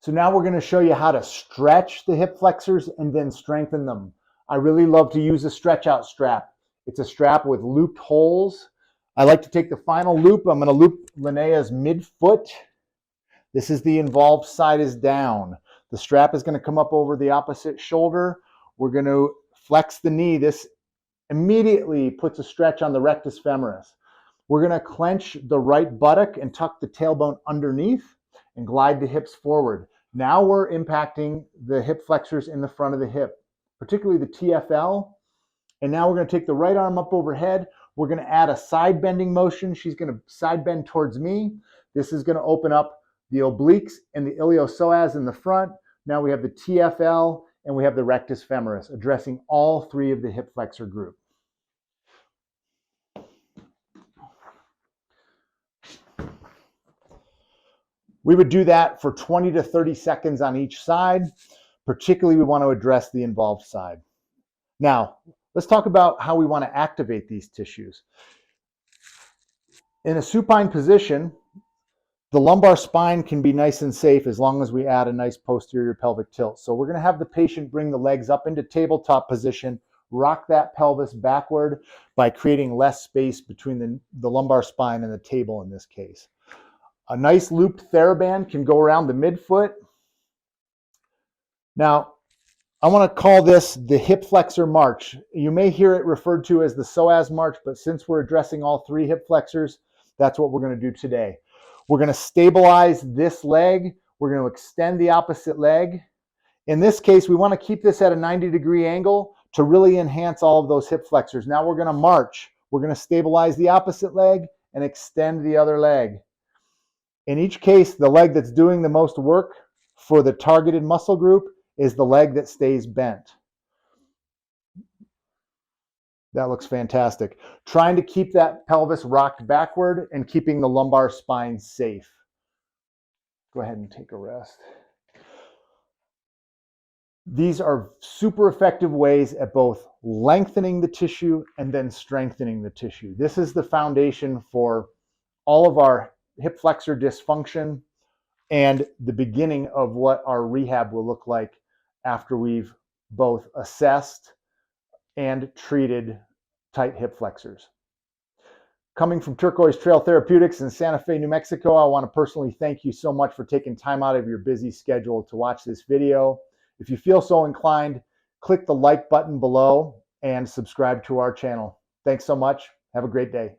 So now we're going to show you how to stretch the hip flexors and then strengthen them. I really love to use a stretch out strap. It's a strap with looped holes. I like to take the final loop. I'm going to loop Linnea's midfoot. This is the involved side is down. The strap is going to come up over the opposite shoulder. We're going to flex the knee. This immediately puts a stretch on the rectus femoris. We're going to clench the right buttock and tuck the tailbone underneath and glide the hips forward. Now we're impacting the hip flexors in the front of the hip, particularly the TFL. And now we're going to take the right arm up overhead. We're going to add a side bending motion. She's going to side bend towards me. This is going to open up the obliques and the iliopsoas in the front. Now we have the TFL and we have the rectus femoris, addressing all three of the hip flexor group. We would do that for 20 to 30 seconds on each side. Particularly, we want to address the involved side. Now, let's talk about how we want to activate these tissues. In a supine position, the lumbar spine can be nice and safe as long as we add a nice posterior pelvic tilt. So we're going to have the patient bring the legs up into tabletop position, rock that pelvis backward by creating less space between the lumbar spine and the table in this case. A nice looped TheraBand can go around the midfoot. Now, I want to call this the hip flexor march. You may hear it referred to as the psoas march, but since we're addressing all three hip flexors, that's what we're going to do today. We're going to stabilize this leg. We're going to extend the opposite leg. In this case, we want to keep this at a 90-degree angle to really enhance all of those hip flexors. Now we're going to march. We're going to stabilize the opposite leg and extend the other leg. In each case, the leg that's doing the most work for the targeted muscle group is the leg that stays bent. That looks fantastic. Trying to keep that pelvis rocked backward and keeping the lumbar spine safe. Go ahead and take a rest. These are super effective ways at both lengthening the tissue and then strengthening the tissue. This is the foundation for all of our hip flexor dysfunction and the beginning of what our rehab will look like after we've both assessed and treated tight hip flexors. Coming from Turquoise Trail Therapeutics in Santa Fe, New Mexico, I want to personally thank you so much for taking time out of your busy schedule to watch this video. If you feel so inclined, click the like button below and subscribe to our channel. Thanks so much. Have a great day.